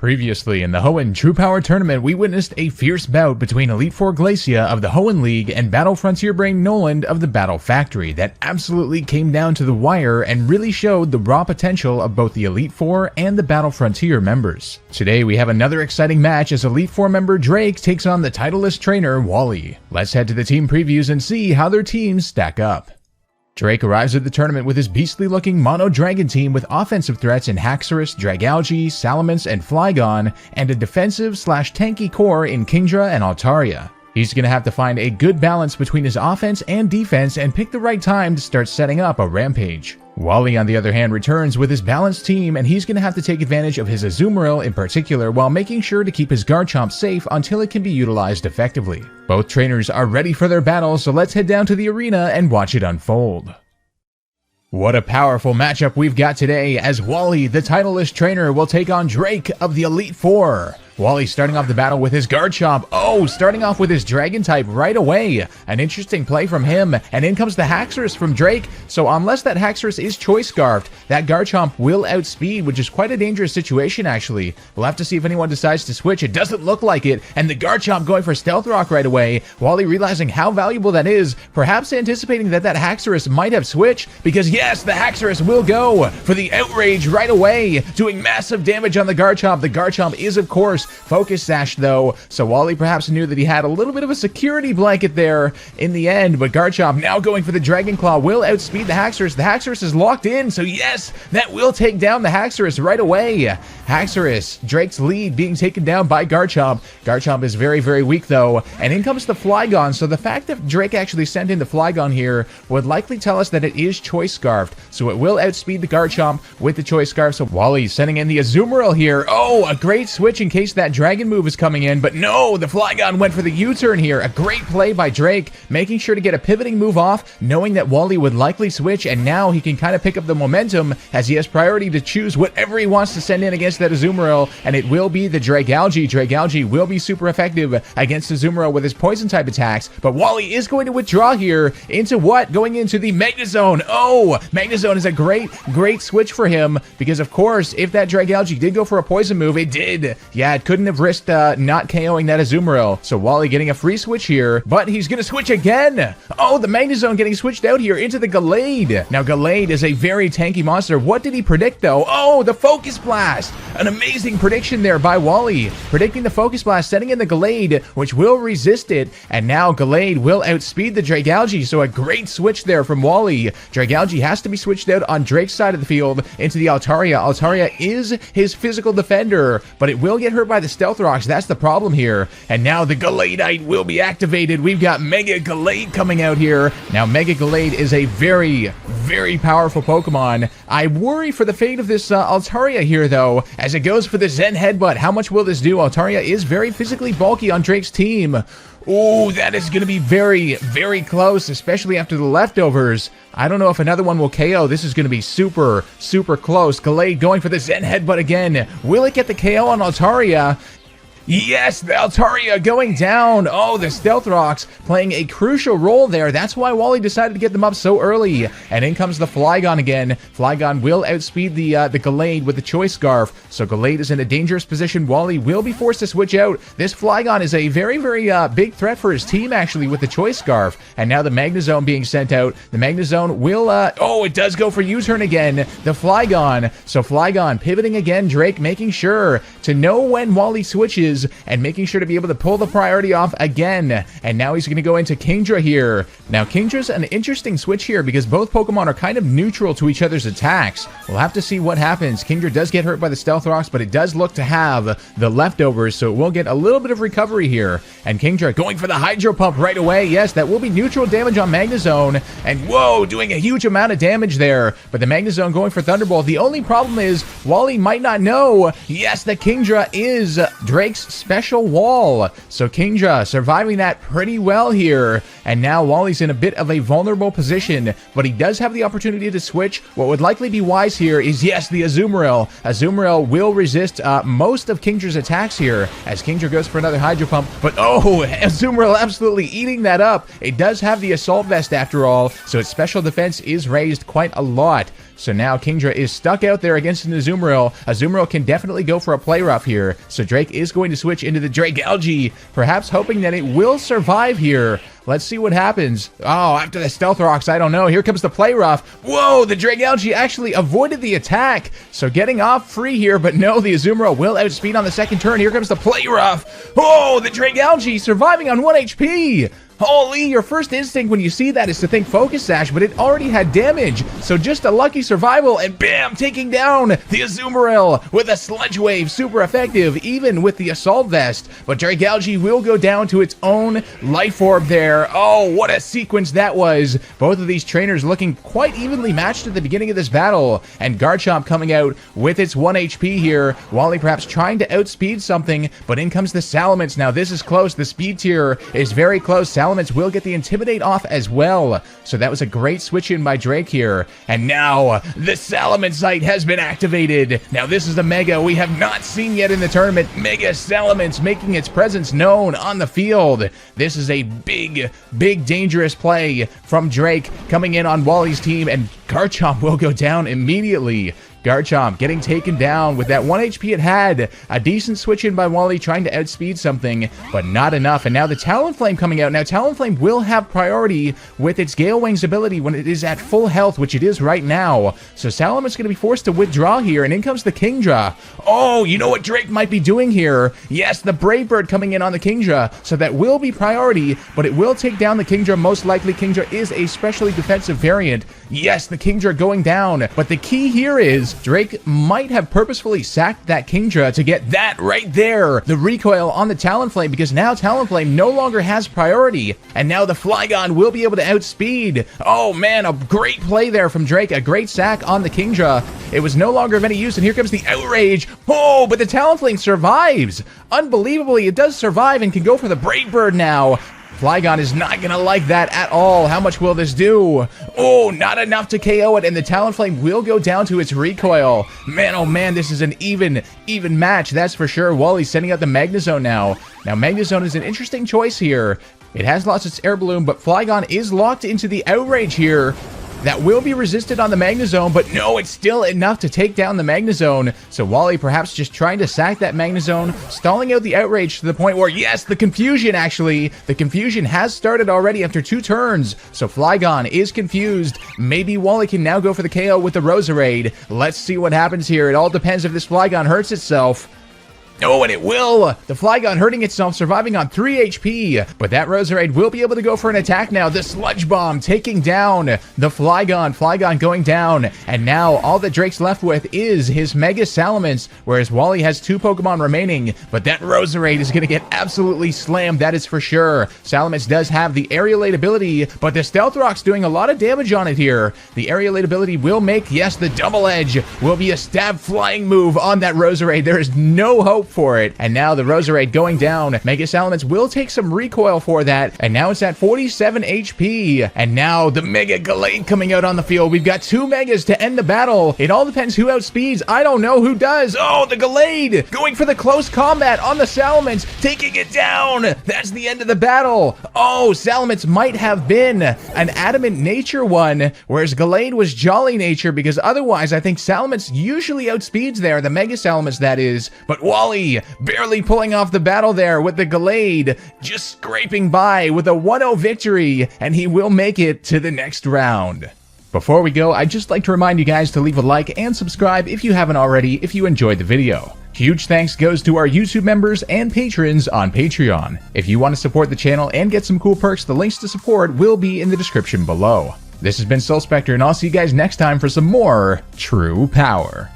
Previously in the Hoenn True Power Tournament, we witnessed a fierce bout between Elite Four Glacia of the Hoenn League and Battle Frontier Brain Oland of the Battle Factory that absolutely came down to the wire and really showed the raw potential of both the Elite Four and the Battle Frontier members. Today we have another exciting match as Elite Four member Drake takes on the titleless trainer Wally. Let's head to the team previews and see how their teams stack up. Drake arrives at the tournament with his beastly-looking mono dragon team with offensive threats in Haxorus, Dragalge, Salamence, and Flygon, and a defensive/tanky core in Kingdra and Altaria. He's going to have to find a good balance between his offense and defense and pick the right time to start setting up a rampage. Wally, on the other hand, returns with his balanced team, and he's going to have to take advantage of his Azumarill in particular while making sure to keep his Garchomp safe until it can be utilized effectively. Both trainers are ready for their battle, so let's head down to the arena and watch it unfold. What a powerful matchup we've got today as Wally, the titleless trainer, will take on Drake of the Elite Four. Wally starting off the battle with his Garchomp. Starting off with his Dragon type right away. An interesting play from him. And in comes the Haxorus from Drake. So unless that Haxorus is Choice Scarfed, that Garchomp will outspeed, which is quite a dangerous situation actually. We'll have to see if anyone decides to switch. It doesn't look like it. And the Garchomp going for Stealth Rock right away. Wally realizing how valuable that is. Perhaps anticipating that that Haxorus might have switched. Because yes, the Haxorus will go for the Outrage right away. Doing massive damage on the Garchomp. The Garchomp is of course Focus Sash though, so Wally perhaps knew that he had a little bit of a security blanket there in the end, but Garchomp now going for the Dragon Claw will outspeed the Haxorus. The Haxorus is locked in, so yes, that will take down the Haxorus right away. Haxorus, Drake's lead being taken down by Garchomp. Garchomp is very, very weak though, and in comes the Flygon, so the fact that Drake actually sent in the Flygon here would likely tell us that it is Choice Scarfed, so it will outspeed the Garchomp with the Choice Scarf, so Wally's sending in the Azumarill here. A great switch in case that Dragon move is coming in, but no, the Flygon went for the U-turn here. A great play by Drake, making sure to get a pivoting move off, knowing that Wally would likely switch, and now he can kind of pick up the momentum as he has priority to choose whatever he wants to send in against that Azumarill, and it will be the Dragalge. Dragalge will be super effective against Azumarill with his poison type attacks, but Wally is going to withdraw here into what? Going into the Magnezone. Magnezone is a great switch for him, because of course, if that Dragalge did go for a poison move, it did. Yeah, it couldn't have risked not KOing that Azumarill. So Wally getting a free switch here, but he's going to switch again. The Magnezone getting switched out here into the Gallade. Now Gallade is a very tanky monster. What did he predict though? The Focus Blast. An amazing prediction there by Wally. Predicting the Focus Blast, setting in the Gallade, which will resist it. And now Gallade will outspeed the Dragalge. So a great switch there from Wally. Dragalge has to be switched out on Drake's side of the field into the Altaria. Altaria is his physical defender, but it will get hurt by the Stealth Rocks. That's the problem here. And now the Galladite will be activated. We've got Mega Gallade coming out here. Now Mega Gallade is a very, very powerful Pokemon. I worry for the fate of this Altaria here though, as it goes for the Zen Headbutt. How much will this do? Altaria is very physically bulky on Drake's team. That is going to be very, very close, especially after the leftovers. I don't know if another one will KO. This is going to be super, super close. Gallade going for the Zen Headbutt again. Will it get the KO on Altaria? Yes, the Altaria going down. The Stealth Rocks playing a crucial role there. That's why Wally decided to get them up so early. And in comes the Flygon again. Flygon will outspeed the Gallade with the Choice Scarf. So Gallade is in a dangerous position. Wally will be forced to switch out. This Flygon is a very, very big threat for his team actually with the Choice Scarf. And now the Magnezone being sent out. The Magnezone will, it does go for U-turn again. The Flygon. So Flygon pivoting again. Drake making sure to know when Wally switches and making sure to be able to pull the priority off again. And now he's going to go into Kingdra here. Now Kingdra's an interesting switch here because both Pokemon are kind of neutral to each other's attacks. We'll have to see what happens. Kingdra does get hurt by the Stealth Rocks, but it does look to have the leftovers, so it will get a little bit of recovery here. And Kingdra going for the Hydro Pump right away. Yes, that will be neutral damage on Magnezone. And doing a huge amount of damage there. But the Magnezone going for Thunderbolt. The only problem is Wally might not know. Yes, that Kingdra is Drake's special wall. So Kingdra surviving that pretty well here. And now Wally's in a bit of a vulnerable position, but he does have the opportunity to switch. What would likely be wise here is, yes, the Azumarill. Azumarill will resist most of Kingdra's attacks here as Kingdra goes for another Hydro Pump. But Azumarill absolutely eating that up. It does have the Assault Vest after all, so its special defense is raised quite a lot. So now Kingdra is stuck out there against an Azumarill. Azumarill can definitely go for a play rough here. So Drake is going to switch into the Dragalge, perhaps hoping that it will survive here. Let's see what happens. Oh, after the Stealth Rocks, I don't know. Here comes the play rough. Whoa, the Dragalge actually avoided the attack. So getting off free here, but no, the Azumarill will outspeed on the second turn. Here comes the play rough. Oh, the Dragalge surviving on 1 HP. Holy, your first instinct when you see that is to think Focus Sash, but it already had damage. So just a lucky survival, and bam, taking down the Azumarill with a Sludge Wave. Super effective, even with the Assault Vest. But Dragalge will go down to its own Life Orb there. Oh, what a sequence that was. Both of these trainers looking quite evenly matched at the beginning of this battle. And Garchomp coming out with its 1 HP here. Wally perhaps trying to outspeed something, but in comes the Salamence. Now this is close. The speed tier is very close. Salamence will get the Intimidate off as well. So that was a great switch in by Drake here. And now the Salamencite has been activated. Now this is the Mega we have not seen yet in the tournament. Mega Salamence making its presence known on the field. This is a big dangerous play from Drake coming in on Wally's team, and Garchomp will go down immediately. Garchomp getting taken down with that 1 HP it had. A decent switch in by Wally trying to outspeed something, but not enough. And now the Talonflame coming out. Now Talonflame will have priority with its Gale Wings ability when it is at full health, which it is right now. So Salamence going to be forced to withdraw here, and in comes the Kingdra. Oh, you know what Drake might be doing here? Yes, the Brave Bird coming in on the Kingdra, so that will be priority, but it will take down the Kingdra. Most likely Kingdra is a specially defensive variant. Yes, the Kingdra going down, but the key here is Drake might have purposefully sacked that Kingdra to get that right there, the recoil on the Talonflame, because now Talonflame no longer has priority, and now the Flygon will be able to outspeed. Oh man, a great play there from Drake, a great sack on the Kingdra. It was no longer of any use, and here comes the Outrage. Oh, but the Talonflame survives. Unbelievably, it does survive and can go for the Brave Bird now. Flygon is not going to like that at all. How much will this do? Oh, not enough to KO it, and the Talonflame will go down to its recoil. Man, oh man, this is an even match, that's for sure. Wally's sending out the Magnezone now. Now, Magnezone is an interesting choice here. It has lost its Air Balloon, but Flygon is locked into the Outrage here. That will be resisted on the Magnezone, but no, it's still enough to take down the Magnezone. So Wally perhaps just trying to sack that Magnezone, stalling out the Outrage to the point where, yes, the Confusion actually. The Confusion has started already after 2 turns. So Flygon is confused. Maybe Wally can now go for the KO with the Roserade. Let's see what happens here. It all depends if this Flygon hurts itself. Oh, and it will! The Flygon hurting itself, surviving on 3 HP. But that Roserade will be able to go for an attack now. The Sludge Bomb taking down the Flygon. Flygon going down. And now all that Drake's left with is his Mega Salamence, whereas Wally has 2 Pokemon remaining. But that Roserade is going to get absolutely slammed, that is for sure. Salamence does have the Aerialate ability, but the Stealth Rock's doing a lot of damage on it here. The Aerialate ability will make, yes, the Double Edge will be a stab flying move on that Roserade. There is no hope for it. And now the Roserade going down. Mega Salamence will take some recoil for that, and now it's at 47 HP. And now the Mega Gallade coming out on the field. We've got 2 Megas to end the battle. It all depends who outspeeds. I don't know who does. Oh, the Gallade going for the close combat on the Salamence, taking it down. That's the end of the battle. Oh, Salamence might have been an Adamant Nature one, whereas Gallade was Jolly Nature, because otherwise I think Salamence usually outspeeds there, the Mega Salamence that is. But Wally barely pulling off the battle there with the Gallade, just scraping by with a 1-0 victory, and he will make it to the next round. Before we go, I'd just like to remind you guys to leave a like and subscribe if you haven't already if you enjoyed the video. Huge thanks goes to our YouTube members and patrons on Patreon. If you want to support the channel and get some cool perks, the links to support will be in the description below. This has been Soul Spectre, and I'll see you guys next time for some more True Power.